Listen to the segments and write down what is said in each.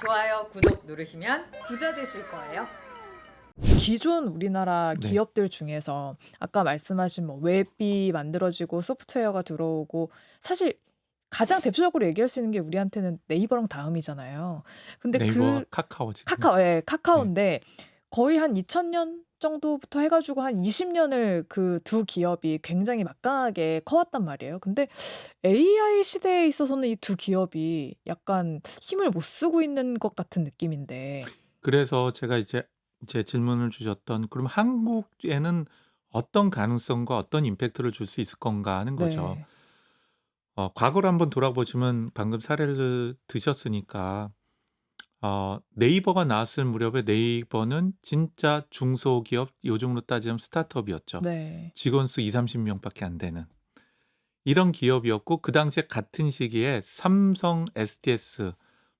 좋아요, 구독 누르시면 부자 되실 거예요. 기존 우리나라 네. 기업들 중에서 아까 말씀하신 뭐 웹이 만들어지고 소프트웨어가 들어오고 사실 가장 대표적으로 얘기할 수 있는 게 우리한테는 네이버랑 다음이잖아요. 근데 네이버와 그 카카오 지금. 카카오, 예, 네. 카카오인데 거의 한 2000년 정도부터 해가지고 한 20년을 그 두 기업이 굉장히 막강하게 커왔단 말이에요. 근데 AI 시대에 있어서는 이 두 기업이 약간 힘을 못 쓰고 있는 것 같은 느낌인데. 그래서 제가 이제 질문을 주셨던 그럼 한국에는 어떤 가능성과 어떤 임팩트를 줄 수 있을 건가 하는 거죠. 네. 과거를 한번 돌아보시면 방금 사례를 드셨으니까 네이버가 나왔을 무렵에 네이버는 진짜 중소기업, 요즘으로 따지면 스타트업이었죠. 네. 직원 수 2-30명밖에 안 되는 이런 기업이었고, 그 당시에 같은 시기에 삼성, SDS,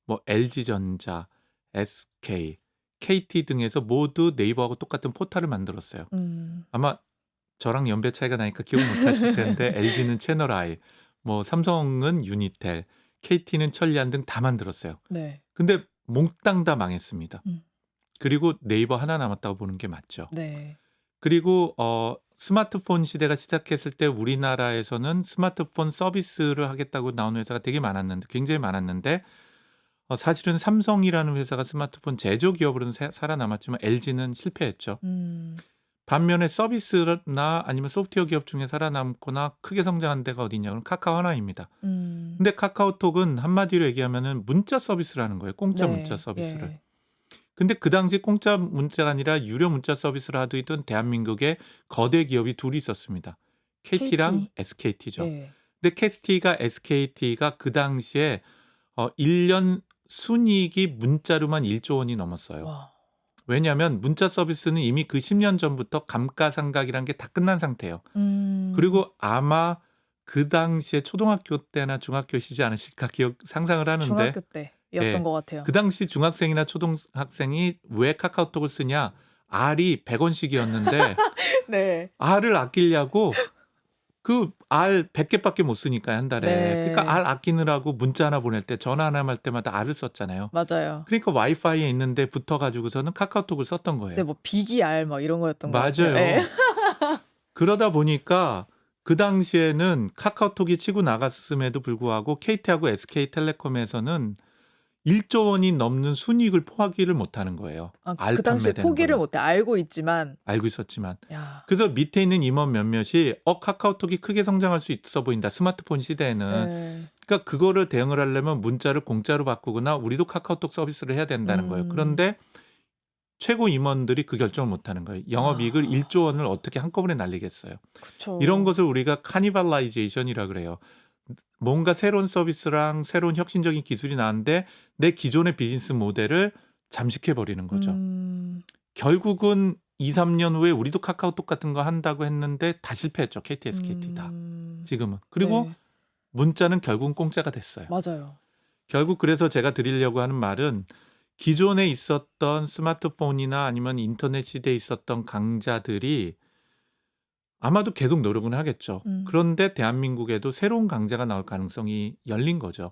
뭐 LG전자, SK, KT 등에서 모두 네이버하고 똑같은 포탈을 만들었어요. 아마 저랑 연배 차이가 나니까 기억 못 하실 텐데 LG는 채널 I, 뭐 삼성은 유니텔, KT는 천리안 등 다 만들었어요. 네. 근데 몽땅 다 망했습니다. 음. 그리고 네이버 하나 남았다고 보는 게 맞죠. 네. 그리고 스마트폰 시대가 시작했을 때 우리나라에서는 스마트폰 서비스를 하겠다고 나온 회사가 되게 많았는데, 굉장히 많았는데, 사실은 삼성이라는 회사가 스마트폰 제조 기업으로는 살아남았지만 LG는 실패했죠. 음. 반면에 서비스나 아니면 소프트웨어 기업 중에 살아남거나 크게 성장한 데가 어디냐면 카카오 하나입니다. 음. 근데 카카오톡은 한마디로 얘기하면은 문자 서비스라는 거예요. 공짜 문자 네. 서비스를. 예. 근데 그 당시 공짜 문자가 아니라 유료 문자 서비스를 하고 있던 대한민국에 거대 기업이 둘이 있었습니다. KT랑 KT. SKT죠. 예. 근데 KT가 SKT가 그 당시에 1년 순이익이 문자로만 1조 원이 넘었어요. 와. 왜냐하면 문자 서비스는 이미 그 10년 전부터 감가상각이라는 게 다 끝난 상태예요. 음. 그리고 아마 그 당시에 초등학교 때나 중학교시지 않으실까 상상을 하는데, 중학교 때였던 예, 것 같아요. 그 당시 중학생이나 초등학생이 왜 카카오톡을 쓰냐? R이 100원씩이었는데 네. R을 아끼려고 그 R 100개밖에 못 쓰니까 한 달에. 네. 그러니까 R 아끼느라고 문자 하나 보낼 때, 전화 하나 할 때마다 R을 썼잖아요. 맞아요. 그러니까 와이파이에 있는데 붙어가지고서는 카카오톡을 썼던 네, 거예요. 뭐 비기알 뭐 이런 거였던 것 같아요. 맞아요. 예. 그러다 보니까 그 당시에는 카카오톡이 치고 나갔음에도 불구하고 KT하고 SK텔레콤에서는 1조 원이 넘는 순이익을 포기를 못하는 거예요. 아, 알 그 당시에 판매되는 포기를 거를. 못해. 알고 있지만. 알고 있었지만. 야. 그래서 밑에 있는 임원 몇몇이 카카오톡이 크게 성장할 수 있어 보인다. 스마트폰 시대에는. 예. 그러니까 그거를 대응을 하려면 문자를 공짜로 바꾸거나 우리도 카카오톡 서비스를 해야 된다는 거예요. 그런데 최고 임원들이 그 결정을 못하는 거예요. 영업이익을 1조 원을 어떻게 한꺼번에 날리겠어요. 그쵸. 이런 것을 우리가 카니발라이제이션이라 그래요. 뭔가 새로운 서비스랑 새로운 혁신적인 기술이 나왔는데 내 기존의 비즈니스 모델을 잠식해 버리는 거죠. 결국은 2-3년 후에 우리도 카카오톡 같은 거 한다고 했는데 다 실패했죠. KT, SKT 다. 지금은. 그리고 네. 문자는 결국은 공짜가 됐어요. 맞아요. 결국 그래서 제가 드리려고 하는 말은, 기존에 있었던 스마트폰이나 아니면 인터넷 시대에 있었던 강자들이 아마도 계속 노력은 하겠죠. 그런데 대한민국에도 새로운 강자가 나올 가능성이 열린 거죠.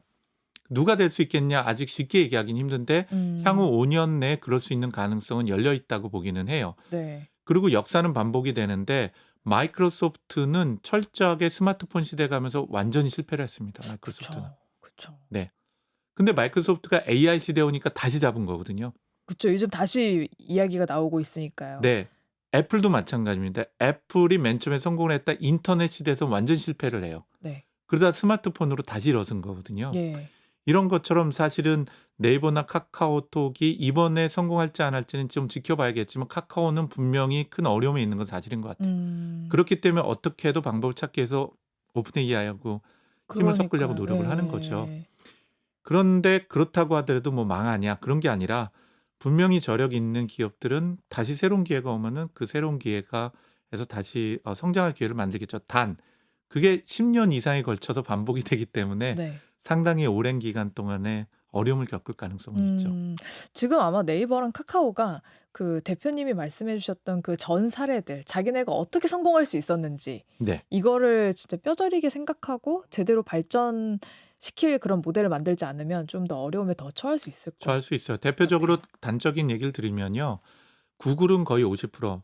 누가 될 수 있겠냐? 아직 쉽게 얘기하기는 힘든데 향후 5년 내에 그럴 수 있는 가능성은 열려 있다고 보기는 해요. 네. 그리고 역사는 반복이 되는데 마이크로소프트는 철저하게 스마트폰 시대 가면서 완전히 실패를 했습니다. 마이크로소프트는. 그쵸. 네. 근데 마이크로소프트가 AI 시대 오니까 다시 잡은 거거든요. 그쵸. 요즘 다시 이야기가 나오고 있으니까요. 네. 애플도 마찬가지입니다. 애플이 맨 처음에 성공을 했다 인터넷 시대에서 완전 실패를 해요. 네. 그러다 스마트폰으로 다시 일어선 거거든요. 예. 이런 것처럼 사실은 네이버나 카카오톡이 이번에 성공할지 안 할지는 좀 지켜봐야겠지만 카카오는 분명히 큰 어려움이 있는 건 사실인 것 같아요. 그렇기 때문에 어떻게 해도 방법을 찾기 위해서 오픈 AI하고 힘을 섞으려고 노력을 하는 거죠. 예. 그런데 그렇다고 하더라도 뭐 망하냐 그런 게 아니라, 분명히 저력 있는 기업들은 다시 새로운 기회가 오면은 그 새로운 기회가 해서 다시 성장할 기회를 만들겠죠. 단 그게 10년 이상에 걸쳐서 반복이 되기 때문에 네. 상당히 오랜 기간 동안에 어려움을 겪을 가능성은 있죠. 지금 아마 네이버랑 카카오가 그 대표님이 말씀해 주셨던 그 전 사례들, 자기네가 어떻게 성공할 수 있었는지 네. 이거를 진짜 뼈저리게 생각하고 제대로 발전시켜 시킬 그런 모델을 만들지 않으면 좀 더 어려움에 더 처할 수 있을 것 저할 수 있어요. 대표적으로 같아요. 단적인 얘기를 드리면요. 구글은 거의 50%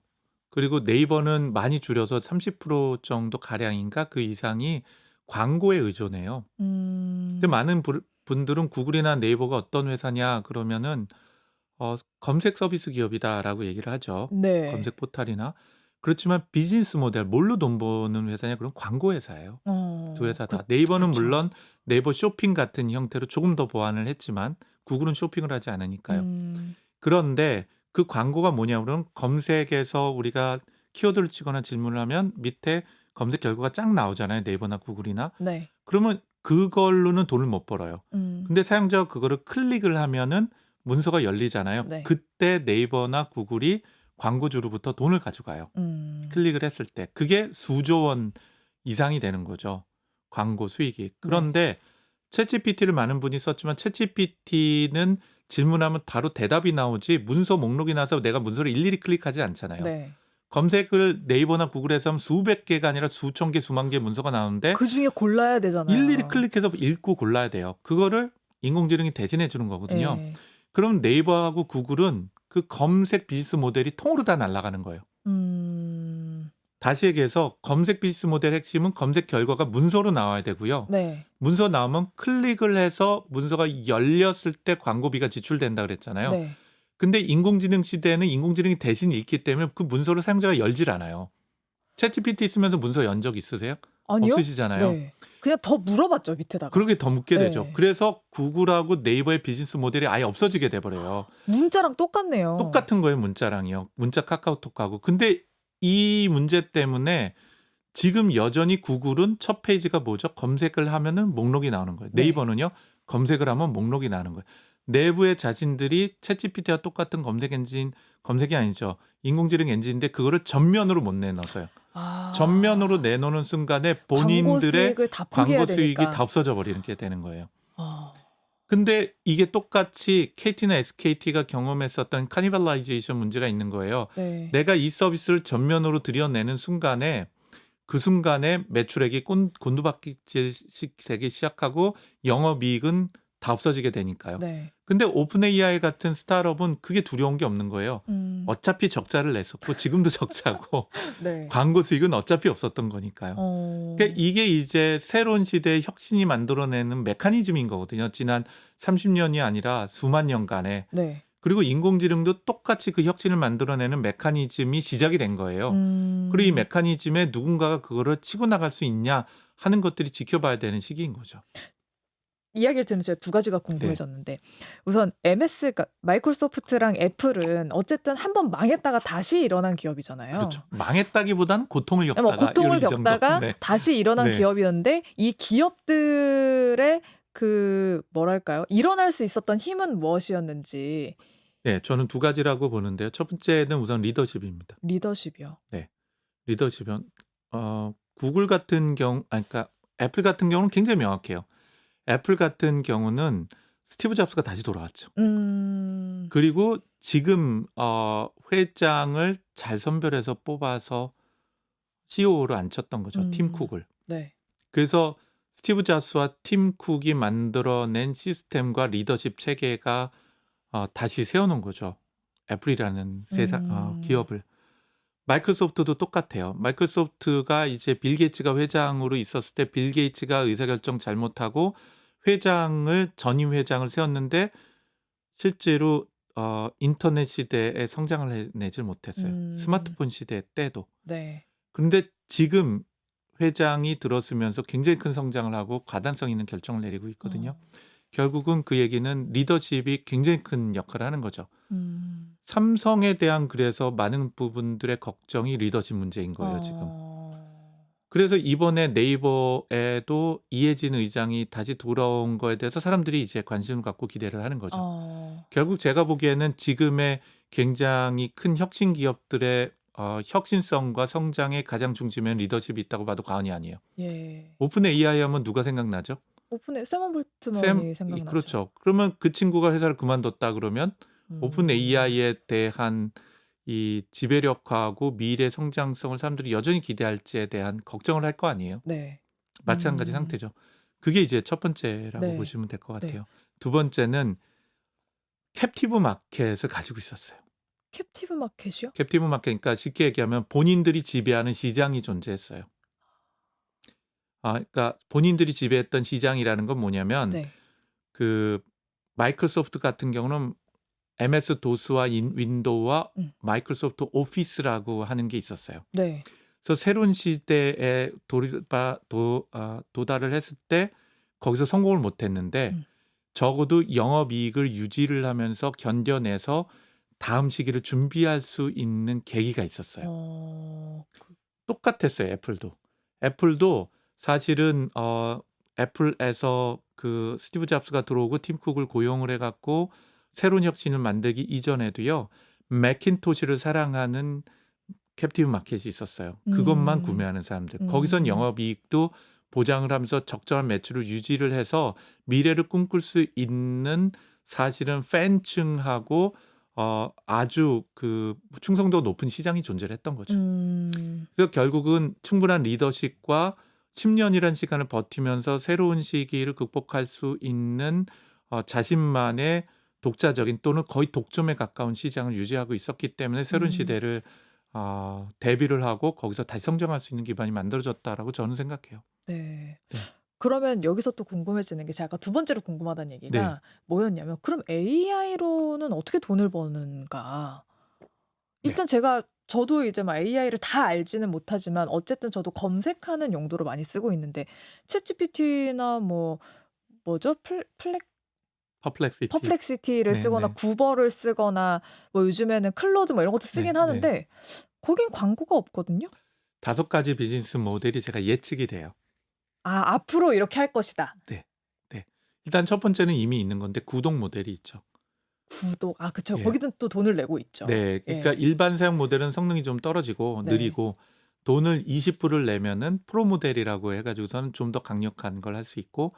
그리고 네이버는 많이 줄여서 30% 정도 가량인가 그 이상이 광고에 의존해요. 근데 음. 많은 분들은 구글이나 네이버가 어떤 회사냐 그러면은 검색 서비스 기업이다라고 얘기를 하죠. 네. 검색 포털이나. 그렇지만 비즈니스 모델 뭘로 돈 버는 회사냐 그럼 광고 회사예요. 두 회사 다. 네이버는 그쵸. 물론 네이버 쇼핑 같은 형태로 조금 더 보완을 했지만 구글은 쇼핑을 하지 않으니까요. 음. 그런데 그 광고가 뭐냐 그러면 검색에서 우리가 키워드를 치거나 질문을 하면 밑에 검색 결과가 쫙 나오잖아요. 네이버나 구글이나. 네. 그러면 그걸로는 돈을 못 벌어요. 음. 근데 사용자가 그거를 클릭을 하면은 문서가 열리잖아요. 네. 그때 네이버나 구글이 광고주로부터 돈을 가져가요. 음. 클릭을 했을 때. 그게 수조 원 이상이 되는 거죠. 광고 수익이. 네. 그런데 챗GPT를 많은 분이 썼지만 챗GPT는 질문하면 바로 대답이 나오지 문서 목록이 나서 내가 문서를 일일이 클릭하지 않잖아요. 네. 검색을 네이버나 구글에서 하면 수백 개가 아니라 수천 개, 수만 개 문서가 나오는데 그중에 골라야 일일이 되잖아요. 클릭해서 읽고 골라야 돼요. 그거를 인공지능이 대신해 주는 거거든요. 예. 그럼 네이버하고 구글은 그 검색 비즈니스 모델이 통으로 다 날아가는 거예요. 음. 다시 얘기해서 검색 비즈니스 모델 핵심은 검색 결과가 문서로 나와야 되고요. 네. 문서 나오면 클릭을 해서 문서가 열렸을 때 광고비가 지출된다 그랬잖아요. 네. 근데 인공지능 시대에는 인공지능이 대신 읽기 때문에 그 문서를 사용자가 열질 않아요. 챗GPT 쓰면서 문서 연 적 있으세요? 아니요? 없으시잖아요. 네. 그냥 더 물어봤죠, 밑에다가. 그러게 더 묻게 되죠. 네. 그래서 구글하고 네이버의 비즈니스 모델이 아예 없어지게 돼 버려요. 문자랑 똑같네요. 똑같은 거예요, 문자랑이요. 문자 카카오톡하고. 근데 이 문제 때문에 지금 여전히 구글은 첫 페이지가 뭐죠? 검색을 하면은 목록이 나오는 거예요. 네. 네이버는요. 검색을 하면 목록이 나오는 거예요. 내부의 자신들이 챗GPT와 똑같은 검색 엔진, 검색이 아니죠. 인공지능 엔진인데 그거를 전면으로 못 내놓아서요. 전면으로 아. 내놓는 순간에 광고 본인들의 수익을 다 포기해야 광고 수익이 되니까. 다 없어져 버리는 게 되는 거예요. 아. 근데 이게 똑같이 KT나 SKT가 경험했었던 카니발라이제이션 문제가 있는 거예요. 네. 내가 이 서비스를 전면으로 들여내는 순간에 그 순간에 매출액이 곤두박질식 시작하고 영업이익은 다 없어지게 되니까요. 네. 근데 오픈AI 같은 스타트업은 그게 두려운 게 없는 거예요. 음. 어차피 적자를 냈었고 지금도 적자고 네. 광고 수익은 어차피 없었던 거니까요. 그러니까 이게 이제 새로운 시대의 혁신이 만들어내는 메커니즘인 거거든요. 지난 30년이 아니라 수만 년간에. 네. 그리고 인공지능도 똑같이 그 혁신을 만들어내는 메커니즘이 시작이 된 거예요. 그리고 이 메커니즘에 누군가가 그거를 치고 나갈 수 있냐 하는 것들이 지켜봐야 되는 시기인 거죠. 이야기를 들으면서 제가 두 가지가 네. 궁금해졌는데 우선 그러니까 마이크로소프트랑 애플은 어쨌든 한번 망했다가 다시 일어난 기업이잖아요. 그렇죠. 망했다기보다는 고통을 뭐 겪다가 고통을 이 정도. 겪다가 네. 다시 일어난 네. 기업이었는데 이 기업들의 그 뭐랄까요? 일어날 수 있었던 힘은 무엇이었는지. 네, 저는 두 가지라고 보는데요. 첫 번째는 우선 리더십입니다. 리더십이요. 리더십은 구글 같은 그러니까 애플 같은 경우는 굉장히 명확해요. 애플 같은 경우는 스티브 잡스가 다시 돌아왔죠. 그리고 지금 회장을 잘 선별해서 뽑아서 CEO로 앉혔던 거죠. 팀 쿡을. 네. 그래서 스티브 잡스와 팀 쿡이 만들어낸 시스템과 리더십 체계가 다시 세워놓은 거죠. 애플이라는 기업을. 마이크로소프트도 똑같아요. 마이크로소프트가 이제 빌 게이츠가 회장으로 있었을 때 빌 게이츠가 의사결정 잘못하고 전임 회장을 세웠는데 실제로 인터넷 시대에 성장을 해내질 못했어요. 스마트폰 시대 때도. 네. 그런데 지금 회장이 들어서면서 굉장히 큰 성장을 하고 가단성 있는 결정을 내리고 있거든요. 결국은 그 얘기는 리더십이 굉장히 큰 역할을 하는 거죠. 삼성에 대한 그래서 많은 부분들의 걱정이 리더십 문제인 거예요, 지금. 그래서 이번에 네이버에도 이해진 의장이 다시 돌아온 거에 대해서 사람들이 이제 관심을 갖고 기대를 하는 거죠. 결국 제가 보기에는 지금의 굉장히 큰 혁신 기업들의 혁신성과 성장의 가장 중심에는 리더십이 있다고 봐도 과언이 아니에요. 예. 오픈 AI 하면 누가 생각나죠? 샘 올트먼이 생각나죠. 그렇죠. 그러면 그 친구가 회사를 그만뒀다 그러면 오픈 AI에 대한 이 지배력하고 미래 성장성을 사람들이 여전히 기대할지에 대한 걱정을 할 거 아니에요. 네. 마찬가지 상태죠. 그게 이제 첫 번째라고 네. 보시면 될 것 네. 같아요. 두 번째는 캡티브 마켓을 가지고 있었어요. 캡티브 마켓이요? 캡티브 마켓 그러니까 쉽게 얘기하면 본인들이 지배하는 시장이 존재했어요. 그러니까 본인들이 지배했던 시장이라는 건 뭐냐면 네. 그 마이크로소프트 같은 경우는 MS 도스와 윈도우와 음. 마이크로소프트 오피스라고 하는 게 있었어요. 네. 그래서 새로운 시대에 도달을 했을 때 거기서 성공을 못했는데 음. 적어도 영업이익을 유지를 하면서 견뎌내서 다음 시기를 준비할 수 있는 계기가 있었어요. 똑같았어요. 애플도 사실은 애플에서 그 스티브 잡스가 들어오고 팀 쿡을 고용을 해갖고 새로운 혁신을 만들기 이전에도요. 맥킨토시를 사랑하는 캡티브 마켓이 있었어요. 그것만 구매하는 사람들. 거기선 영업이익도 보장을 하면서 적절한 매출을 유지를 해서 미래를 꿈꿀 수 있는 사실은 팬층하고 아주 그 충성도 높은 시장이 존재를 했던 거죠. 그래서 결국은 충분한 리더십과 10년이란 시간을 버티면서 새로운 시기를 극복할 수 있는 자신만의 독자적인 또는 거의 독점에 가까운 시장을 유지하고 있었기 때문에 새로운 시대를 대비를 하고 거기서 다시 성장할 수 있는 기반이 만들어졌다라고 저는 생각해요. 네. 네. 그러면 여기서 또 궁금해지는 게 제가 아까 두 번째로 궁금하다는 네. 얘기가 뭐였냐면 그럼 AI로는 어떻게 돈을 버는가? 네. 일단 저도 이제 막 AI를 다 알지는 못하지만 어쨌든 저도 검색하는 용도로 많이 쓰고 있는데 챗GPT나 뭐죠? 퍼플렉시티를 쓰거나 네네. 구버를 쓰거나 뭐 요즘에는 클로드 뭐 이런 것도 네, 쓰긴 네. 하는데 거긴 광고가 없거든요. 5가지 비즈니스 모델이 제가 예측이 돼요. 앞으로 이렇게 할 것이다. 네. 네. 일단 첫 번째는 이미 있는 건데 구독 모델이 있죠. 구독. 그쵸. 예. 거기는 또 돈을 내고 있죠. 네. 그러니까 예. 일반 사용 모델은 성능이 좀 떨어지고 네. 느리고 돈을 20불을 내면은 프로 모델이라고 해가지고서는 좀 더 강력한 걸 할 수 있고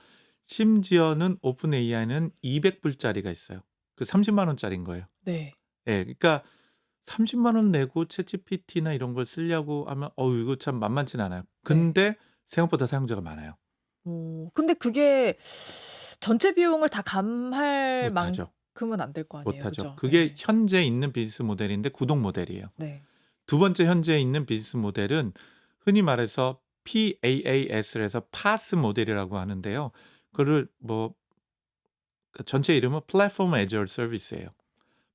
심지어는 오픈 AI는 200불짜리가 있어요. 그 30만 원짜리인 거예요. 네. 예. 그러니까 30만 원 내고 챗GPT나 이런 걸 쓰려고 하면 이거 참 만만치 않아요. 근데 생각보다 사용자가 많아요. 근데 그게 전체 비용을 다 감할 못하죠. 만큼은 안 될 거 아니에요. 못하죠. 그죠? 그게 네. 현재 있는 비즈니스 모델인데 구독 모델이에요. 네. 두 번째 현재 있는 비즈니스 모델은 흔히 말해서 PaaS에서 PaaS 모델이라고 하는데요. 그거를 전체 이름은 플랫폼 애저 서비스예요.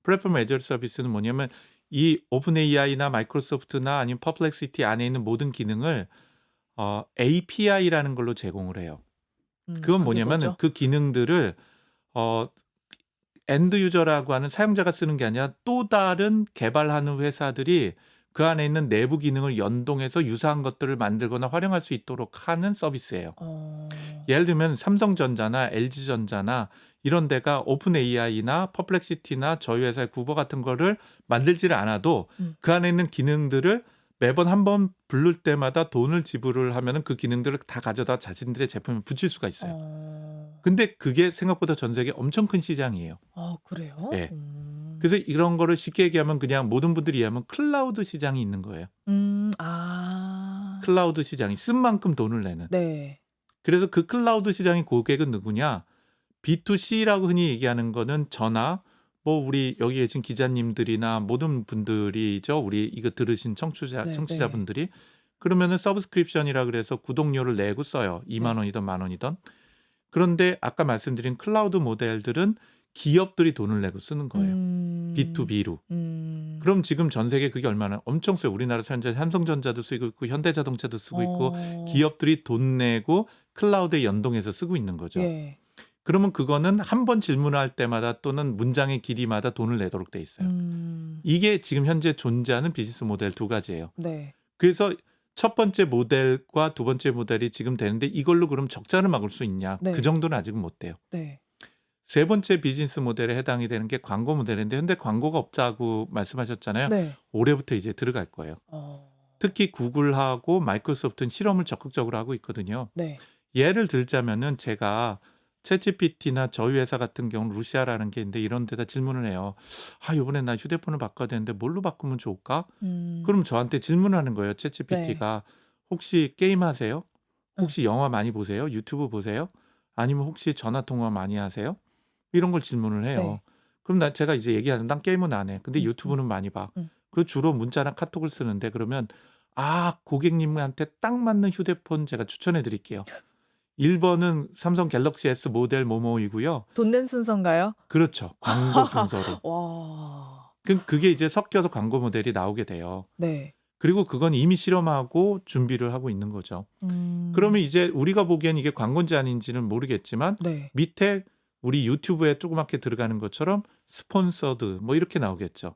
플랫폼 애저 서비스는 뭐냐면 이 오픈 AI나 마이크로소프트나 아니면 퍼플렉시티 안에 있는 모든 기능을 API라는 걸로 제공을 해요. 그건 그게 뭐냐면은 뭐죠? 그 기능들을 엔드 유저라고 하는 사용자가 쓰는 게 아니라 또 다른 개발하는 회사들이 그 안에 있는 내부 기능을 연동해서 유사한 것들을 만들거나 활용할 수 있도록 하는 서비스예요. 예를 들면 삼성전자나 LG전자나 이런 데가 오픈 AI나 퍼플렉시티나 저희 회사의 구버 같은 거를 만들지를 않아도 그 안에 있는 기능들을 매번 한번 부를 때마다 돈을 지불을 하면은 그 기능들을 다 가져다 자신들의 제품에 붙일 수가 있어요. 근데 그게 생각보다 전 세계 엄청 큰 시장이에요. 그래요? 예. 그래서 이런 거를 쉽게 얘기하면 그냥 모든 분들이 이해하면 클라우드 시장이 있는 거예요. 클라우드 시장이 쓴 만큼 돈을 내는. 네. 그래서 그 클라우드 시장의 고객은 누구냐? B2C라고 흔히 얘기하는 거는 저나 우리 여기 계신 기자님들이나 모든 분들이죠. 우리 이거 들으신 네. 청취자분들이 그러면은 서브스크립션이라 그래서 구독료를 내고 써요. 2만 원이든 만 원이든. 그런데 아까 말씀드린 클라우드 모델들은 기업들이 돈을 내고 쓰는 거예요. B2B로. 그럼 지금 전 세계 그게 얼마나 엄청 써요. 우리나라 삼성전자도 쓰고 있고 현대자동차도 쓰고 있고 기업들이 돈 내고 클라우드에 연동해서 쓰고 있는 거죠. 예. 그러면 그거는 한 번 질문할 때마다 또는 문장의 길이마다 돈을 내도록 돼 있어요. 이게 지금 현재 존재하는 비즈니스 모델 2가지예요. 네. 그래서 첫 번째 모델과 두 번째 모델이 지금 되는데 이걸로 그럼 적자를 막을 수 있냐? 네. 그 정도는 아직은 못 돼요. 네. 세 번째 비즈니스 모델에 해당이 되는 게 광고 모델인데 현재 광고가 없다고 말씀하셨잖아요. 네. 올해부터 이제 들어갈 거예요. 특히 구글하고 마이크로소프트는 실험을 적극적으로 하고 있거든요. 네. 예를 들자면은 제가 챗GPT나 저희 회사 같은 경우는 루시아라는 게 있는데 이런 데다 질문을 해요. 이번에 나 휴대폰을 바꿔야 되는데 뭘로 바꾸면 좋을까? 그럼 저한테 질문하는 거예요. 챗GPT가 혹시 게임 하세요? 혹시 영화 많이 보세요? 유튜브 보세요? 아니면 혹시 전화 통화 많이 하세요? 이런 걸 질문을 해요. 네. 그럼 제가 이제 얘기하는 난 게임은 안 해. 근데 음, 유튜브는 많이 봐. 음. 그 주로 문자나 카톡을 쓰는데 그러면 고객님한테 딱 맞는 휴대폰 제가 추천해 드릴게요. 1번은 삼성 갤럭시 S 모델 뭐뭐이고요. 돈 낸 순서인가요? 그렇죠. 광고 순서로. 와. 그게 이제 섞여서 광고 모델이 나오게 돼요. 네. 그리고 그건 이미 실험하고 준비를 하고 있는 거죠. 그러면 이제 우리가 보기엔 이게 광고인지 아닌지는 모르겠지만 네. 밑에 우리 유튜브에 조그맣게 들어가는 것처럼 스폰서드 뭐 이렇게 나오겠죠.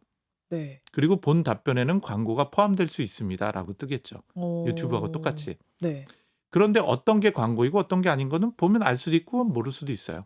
네. 그리고 본 답변에는 광고가 포함될 수 있습니다라고 뜨겠죠. 유튜브하고 오. 똑같이. 네. 그런데 어떤 게 광고이고 어떤 게 아닌 거는 보면 알 수도 있고 모를 수도 있어요.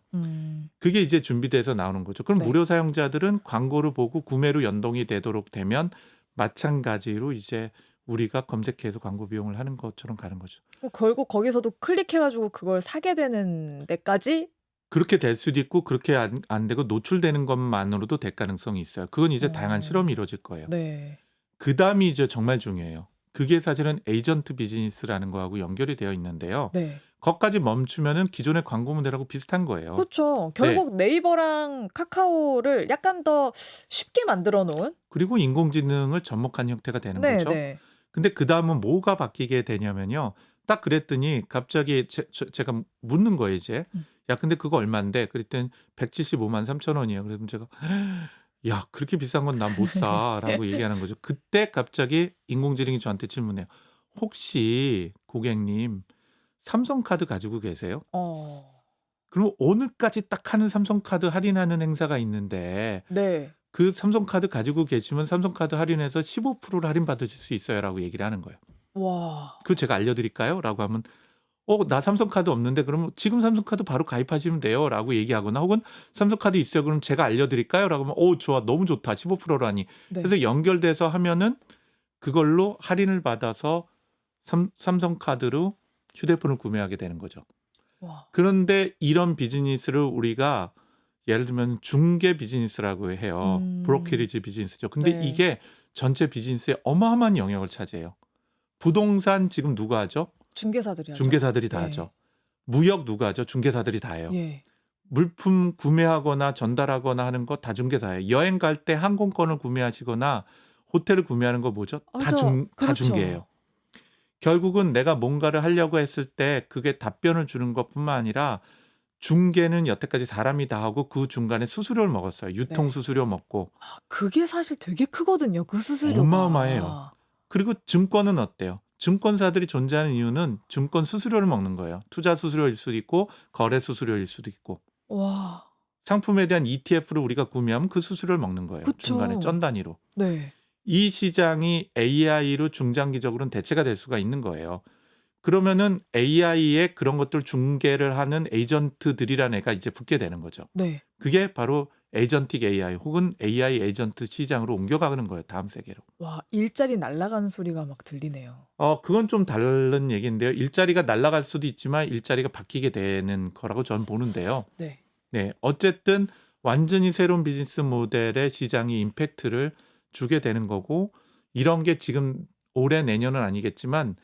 그게 이제 준비돼서 나오는 거죠. 그럼 네. 무료 사용자들은 광고를 보고 구매로 연동이 되도록 되면 마찬가지로 이제 우리가 검색해서 광고 비용을 하는 것처럼 가는 거죠. 결국 거기서도 클릭해가지고 그걸 사게 되는 데까지? 그렇게 될 수도 있고 그렇게 안 되고 노출되는 것만으로도 될 가능성이 있어요. 그건 이제 다양한 실험이 이루어질 거예요. 네. 그다음이 이제 정말 중요해요. 그게 사실은 에이전트 비즈니스라는 거하고 연결이 되어 있는데요. 네. 거기까지 멈추면은 기존의 광고 모델하고 비슷한 거예요. 그렇죠. 결국 네이버랑 카카오를 약간 더 쉽게 만들어 놓은? 그리고 인공지능을 접목한 형태가 되는 네, 거죠. 네. 근데 그다음은 뭐가 바뀌게 되냐면요. 딱 그랬더니 갑자기 제가 묻는 거예요, 이제. 야, 근데 그거 얼만데? 그랬더니 175만 3천 원이에요. 그래서 제가 야, 그렇게 비싼 건 난 못 사라고 얘기하는 거죠. 그때 갑자기 인공지능이 저한테 질문해요. 혹시 고객님 삼성카드 가지고 계세요? 그럼 오늘까지 딱 하는 삼성카드 할인하는 행사가 있는데 네. 그 삼성카드 가지고 계시면 삼성카드 할인해서 15%를 할인받으실 수 있어요라고 얘기를 하는 거예요. 와. 그거 제가 알려드릴까요? 라고 하면 나 삼성카드 없는데 그러면 지금 삼성카드 바로 가입하시면 돼요 라고 얘기하거나 혹은 삼성카드 있어요 그럼 제가 알려드릴까요? 라고 하면 좋아 너무 좋다 15%라니 네. 그래서 연결돼서 하면은 그걸로 할인을 받아서 삼성카드로 휴대폰을 구매하게 되는 거죠. 와. 그런데 이런 비즈니스를 우리가 예를 들면 중개 비즈니스라고 해요. 브로커리지 비즈니스죠. 근데 네. 이게 전체 비즈니스에 어마어마한 영역을 차지해요. 부동산 지금 누가 하죠? 중개사들이 하죠. 중개사들이 다 네. 하죠. 무역 누가 하죠? 중개사들이 다 해요. 예. 물품 구매하거나 전달하거나 하는 거 다 중개사예요. 여행 갈 때 항공권을 구매하시거나 호텔을 구매하는 거 뭐죠? 다 맞아. 다 그렇죠. 중개예요. 결국은 내가 뭔가를 하려고 했을 때 그게 답변을 주는 것뿐만 아니라 중개는 여태까지 사람이 다 하고 그 중간에 수수료를 먹었어요. 유통 네. 수수료 먹고. 그게 사실 되게 크거든요. 그 수수료가. 어마어마해요. 그리고 증권은 어때요? 증권사들이 존재하는 이유는 증권 수수료를 먹는 거예요. 투자 수수료일 수도 있고 거래 수수료일 수도 있고. 와. 상품에 대한 ETF를 우리가 구매하면 그 수수료를 먹는 거예요. 그쵸. 중간에 전 단위로. 네. 이 시장이 AI로 중장기적으로는 대체가 될 수가 있는 거예요. 그러면은 AI에 그런 것들 중개를 하는 에이전트들이라는 애가 이제 붙게 되는 거죠. 네. 그게 바로 에이전틱 AI 혹은 AI 에이전트 시장으로 옮겨가는 거예요. 다음 세계로. 와, 일자리 날아가는 소리가 막 들리네요. 그건 좀 다른 얘기인데요. 일자리가 날아갈 수도 있지만 일자리가 바뀌게 되는 거라고 저는 보는데요. 네. 네, 어쨌든 완전히 새로운 비즈니스 모델의 시장이 임팩트를 주게 되는 거고 이런 게 지금 올해 내년은 아니겠지만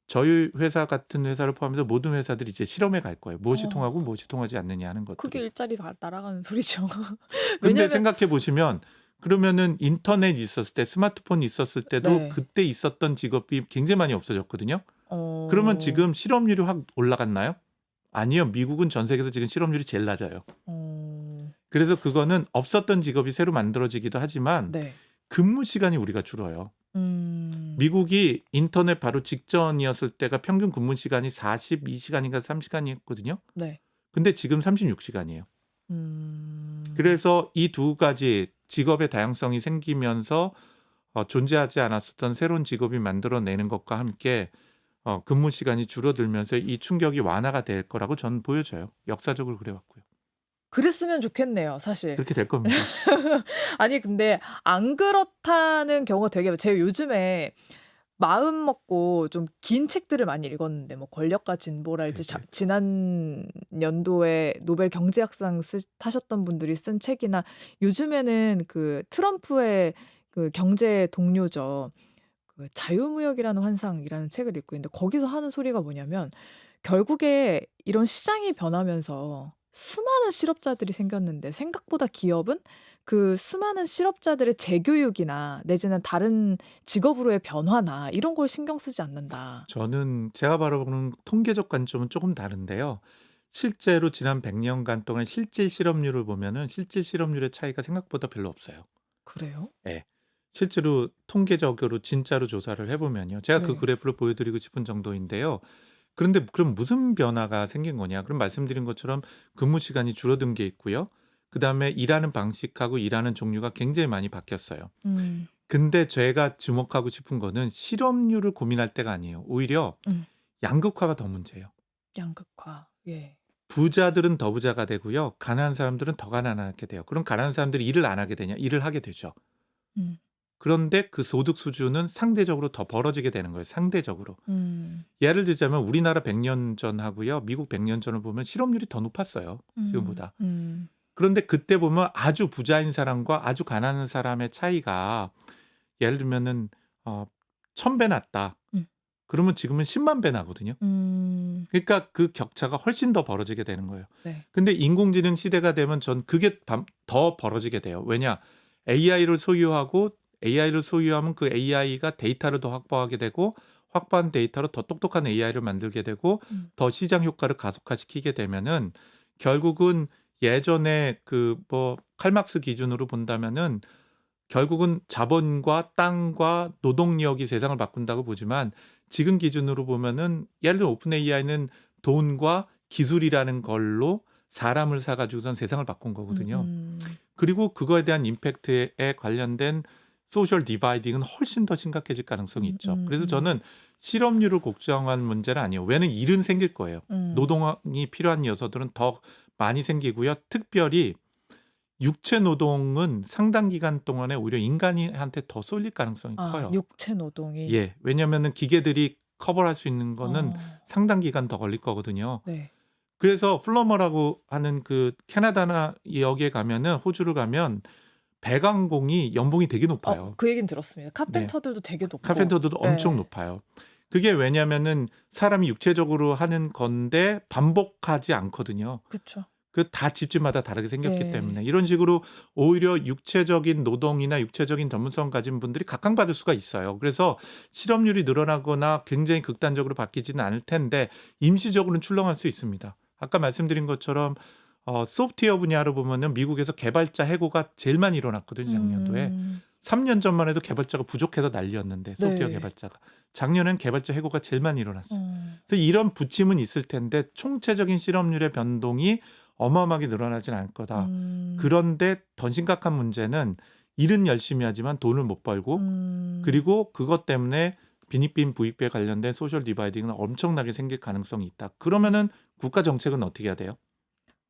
저희 회사 같은 회사를 포함해서 모든 회사들이 이제 실험에 갈 거예요. 무엇이 통하고 무엇이 통하지 않느냐 하는 것들. 그게 일자리 날아가는 소리죠. 근데 왜냐면 생각해 보시면 그러면은 인터넷 있었을 때 스마트폰 있었을 때도 네. 그때 있었던 직업이 굉장히 많이 없어졌거든요. 그러면 지금 실업률이 확 올라갔나요? 아니요. 미국은 전 세계에서 지금 실업률이 제일 낮아요. 그래서 그거는 없었던 직업이 새로 만들어지기도 하지만 네. 근무 시간이 우리가 줄어요. 미국이 인터넷 바로 직전이었을 때가 평균 근무 시간이 42시간인가 3시간이었거든요. 네. 근데 지금 36시간이에요. 그래서 이 두 가지 직업의 다양성이 생기면서 존재하지 않았었던 새로운 직업이 만들어내는 것과 함께 근무 시간이 줄어들면서 이 충격이 완화가 될 거라고 저는 보여져요. 역사적으로 그래왔고요. 그랬으면 좋겠네요, 사실. 그렇게 될 겁니다. 아니 근데 안 그렇다는 경우가 되게 제가 요즘에 마음 먹고 좀 긴 책들을 많이 읽었는데 뭐 권력과 진보랄지 네네. 지난 연도에 노벨 경제학상 타셨던 분들이 쓴 책이나 요즘에는 그 트럼프의 그 경제 동료죠. 그 자유무역이라는 환상이라는 책을 읽고 있는데 거기서 하는 소리가 뭐냐면 결국에 이런 시장이 변하면서 수많은 실업자들이 생겼는데 생각보다 기업은 그 수많은 실업자들의 재교육이나 내지는 다른 직업으로의 변화나 이런 걸 신경 쓰지 않는다. 저는 제가 바라보는 통계적 관점은 조금 다른데요. 실제로 지난 100년간 동안 실질 실업률을 보면은 실질 실업률의 차이가 생각보다 별로 없어요. 그래요? 예. 실제로 통계적으로 진짜로 조사를 해 보면요. 제가 그 네. 그래프를 보여 드리고 싶은 정도인데요. 그런데 그럼 무슨 변화가 생긴 거냐? 그럼 말씀드린 것처럼 근무 시간이 줄어든 게 있고요. 그다음에 일하는 방식하고 일하는 종류가 굉장히 많이 바뀌었어요. 음. 근데 제가 주목하고 싶은 거는 실업률을 고민할 때가 아니에요. 오히려 음. 양극화가 더 문제예요. 양극화. 예. 부자들은 더 부자가 되고요. 가난한 사람들은 더 가난하게 돼요. 그럼 가난한 사람들이 일을 안 하게 되냐? 일을 하게 되죠. 음. 그런데 그 소득 수준은 상대적으로 더 벌어지게 되는 거예요. 상대적으로. 음. 예를 들자면 우리나라 100년 전하고요. 미국 100년 전을 보면 실업률이 더 높았어요. 음. 지금보다. 음. 그런데 그때 보면 아주 부자인 사람과 아주 가난한 사람의 차이가 예를 들면은 1000배 났다. 음. 그러면 지금은 10만 배 나거든요. 음. 그러니까 그 격차가 훨씬 더 벌어지게 되는 거예요. 네. 근데 인공지능 시대가 되면 전 그게 더 벌어지게 돼요. 왜냐? AI를 소유하고 AI를 소유하면 그 AI가 데이터를 더 확보하게 되고 확보한 데이터로 더 똑똑한 AI를 만들게 되고 음. 더 시장 효과를 가속화시키게 되면은 결국은 예전에 그 뭐 칼막스 기준으로 본다면은 결국은 자본과 땅과 노동력이 세상을 바꾼다고 보지만 지금 기준으로 보면은 예를 들어 오픈 AI는 돈과 기술이라는 걸로 사람을 사 가지고선 세상을 바꾼 거거든요. 음. 그리고 그거에 대한 임팩트에 관련된 소셜 디바이딩은 훨씬 더 심각해질 가능성이 있죠. 그래서 저는 실업률을 걱정한 문제는 아니에요. 왜냐면 일은 생길 거예요. 노동이 필요한 요소들은 더 많이 생기고요. 특별히 육체 노동은 상당 기간 동안에 오히려 인간한테 더 쏠릴 가능성이 아, 커요. 육체 노동이. 예. 왜냐면은 기계들이 커버할 수 있는 거는 상당 기간 더 걸릴 거거든요. 네. 그래서 플러머라고 하는 그 캐나다나 여기에 가면은 호주를 가면 배관공이 연봉이 되게 높아요. 그 얘기는 들었습니다. 카펜터들도 되게 높고. 카펜터들도 엄청 네. 높아요. 그게 왜냐면은 사람이 육체적으로 하는 건데 반복하지 않거든요. 그렇죠. 그 다 집집마다 다르게 생겼기 네. 때문에 이런 식으로 오히려 육체적인 노동이나 육체적인 전문성 가진 분들이 각광받을 수가 있어요. 그래서 실업률이 늘어나거나 굉장히 극단적으로 바뀌지는 않을 텐데 임시적으로는 출렁할 수 있습니다. 아까 말씀드린 것처럼 소프트웨어 분야로 보면은 미국에서 개발자 해고가 제일 많이 일어났거든요, 작년도에. 3년 전만 해도 개발자가 부족해서 난리였는데 소프트웨어 네. 개발자가. 작년엔 개발자 해고가 제일 많이 일어났어요. 음. 그래서 이런 부침은 있을 텐데 총체적인 실업률의 변동이 어마어마하게 늘어나진 않을 거다. 그런데 더 심각한 문제는 일은 열심히 하지만 돈을 못 벌고 그리고 그것 때문에 빈익빈 부익부에 관련된 소셜 디바이딩은 엄청나게 생길 가능성이 있다. 그러면은 국가 정책은 어떻게 해야 돼요?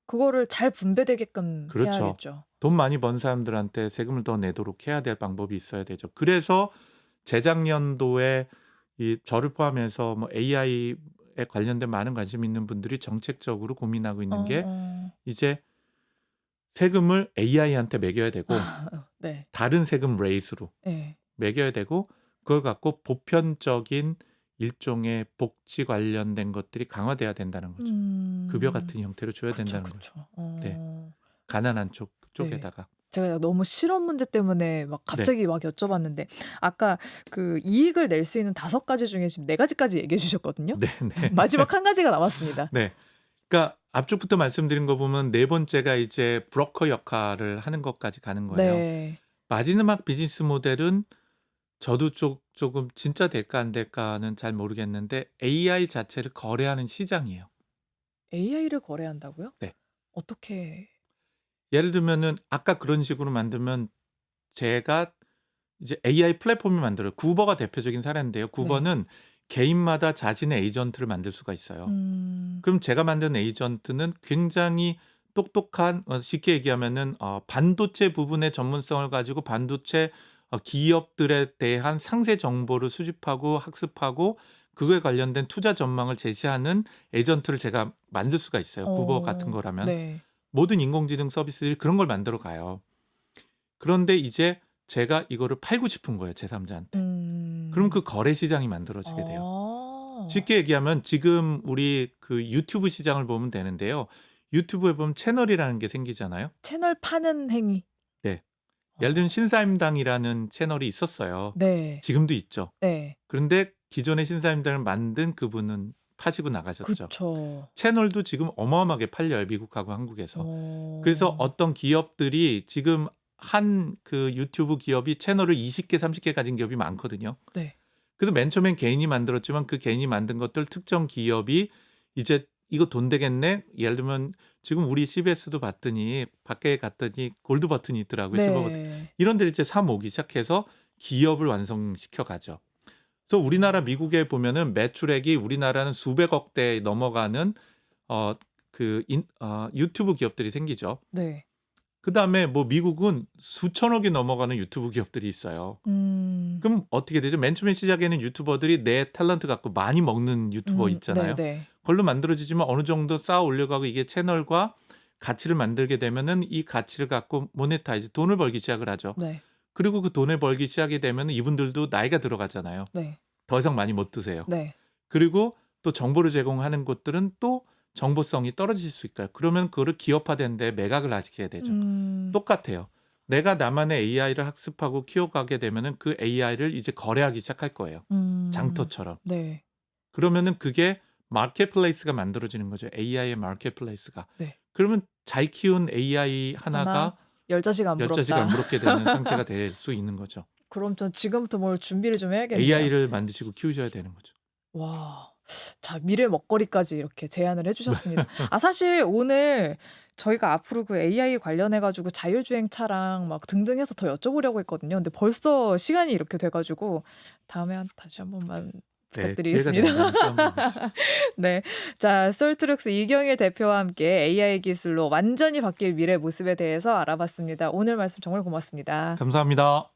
그거를 잘 분배되게끔 그렇죠. 해야겠죠. 돈 많이 번 사람들한테 세금을 더 내도록 해야 될 방법이 있어야 되죠. 그래서 재작년도에 이 저를 포함해서 뭐 AI에 관련된 많은 관심 있는 분들이 정책적으로 고민하고 있는 게 이제 세금을 AI한테 매겨야 되고 네. 다른 세금 레이스로 네. 매겨야 되고 그걸 갖고 보편적인 일종의 복지 관련된 것들이 강화돼야 된다는 거죠. 급여 같은 형태로 줘야 된다는 거죠. 네. 가난한 쪽에다가. 제가 너무 실업 문제 때문에 막 갑자기 막 여쭤봤는데 아까 그 이익을 낼 수 있는 5가지 중에 지금 4가지까지 얘기해 주셨거든요. 네, 네. 마지막 한 가지가 남았습니다. 네. 그러니까 앞쪽부터 말씀드린 거 보면 네 번째가 이제 브로커 역할을 하는 것까지 가는 거예요. 네. 마지막 비즈니스 모델은 저도 조금 진짜 될까 안 될까는 잘 모르겠는데 AI 자체를 거래하는 시장이에요. AI를 거래한다고요? 네. 어떻게? 예를 들면은 아까 그런 식으로 만들면 제가 이제 AI 플랫폼을 만들어요. 구버가 대표적인 사례인데요. 구버는 개인마다 자신의 에이전트를 만들 수가 있어요. 그럼 제가 만든 에이전트는 굉장히 똑똑한 쉽게 얘기하면은 반도체 부분의 전문성을 가지고 반도체 기업들에 대한 상세 정보를 수집하고 학습하고 그거에 관련된 투자 전망을 제시하는 에이전트를 제가 만들 수가 있어요. 구버 같은 거라면. 네. 모든 인공지능 서비스들이 그런 걸 만들어 가요. 그런데 이제 제가 이거를 팔고 싶은 거예요, 제3자한테. 그럼 그 거래 시장이 만들어지게 돼요. 쉽게 얘기하면 지금 우리 그 유튜브 시장을 보면 되는데요. 유튜브에 보면 채널이라는 게 생기잖아요. 채널 파는 행위. 네. 예를 들면 신사임당이라는 채널이 있었어요. 네. 지금도 있죠. 네. 그런데 기존의 신사임당을 만든 그분은 파시고 나가셨죠. 그쵸. 채널도 지금 어마어마하게 팔려요. 미국하고 한국에서. 그래서 어. 어떤 기업들이 지금 한 그 유튜브 기업이 채널을 20개, 30개 가진 기업이 많거든요. 네. 그래서 맨 처음엔 개인이 만들었지만 그 개인이 만든 것들 특정 기업이 이제 이거 돈 되겠네? 예를 들면 지금 우리 CBS도 봤더니 밖에 갔더니 골드 버튼이 있더라고요. 실버 버튼. 네. 이런 데를 이제 사 모기 시작해서 기업을 완성시켜 가죠. 그래서 우리나라 미국에 보면은 매출액이 우리나라는 수백억대 넘어가는 유튜브 기업들이 생기죠. 네. 그다음에 뭐 미국은 수천억이 넘어가는 유튜브 기업들이 있어요. 그럼 어떻게 되죠? 맨 처음에 시작에는 유튜버들이 내 탤런트 갖고 많이 먹는 유튜버 있잖아요. 네네. 그걸로 만들어지지만 어느 정도 쌓아 올려가고 이게 채널과 가치를 만들게 되면은 이 가치를 갖고 모네타이즈 돈을 벌기 시작을 하죠. 네. 그리고 그 돈을 벌기 시작이 되면 이분들도 나이가 들어가잖아요. 네. 더 이상 많이 못 드세요. 네. 그리고 또 정보를 제공하는 곳들은 또 정보성이 떨어질 수 있어요. 그러면 그거를 기업화되는데 매각을 하게 되죠. 똑같아요. 내가 나만의 AI를 학습하고 키워가게 되면은 그 AI를 이제 거래하기 시작할 거예요. 장터처럼. 네. 그러면은 그게 마켓플레이스가 만들어지는 거죠. AI의 마켓플레이스가. 네. 그러면 잘 키운 AI 하나가 10자식 안 10자식 안 부럽다. 부럽게 되는 상태가 될 수 있는 거죠. 그럼 전 지금부터 뭘 준비를 좀 해야겠네요. AI를 만드시고 키우셔야 되는 거죠. 와. 자, 미래 먹거리까지 이렇게 제안을 해주셨습니다. 사실 오늘 저희가 앞으로 그 AI 관련해 가지고 자율주행 차랑 막 등등 해서 더 여쭤보려고 했거든요. 근데 벌써 시간이 이렇게 돼 가지고 다음에 다시 한 번만 네, 기회가 부탁드리겠습니다. 되면 또 한번 보시죠. 네. 자, 솔트룩스 이경일 대표와 함께 AI 기술로 완전히 바뀔 미래 모습에 대해서 알아봤습니다. 오늘 말씀 정말 고맙습니다. 감사합니다.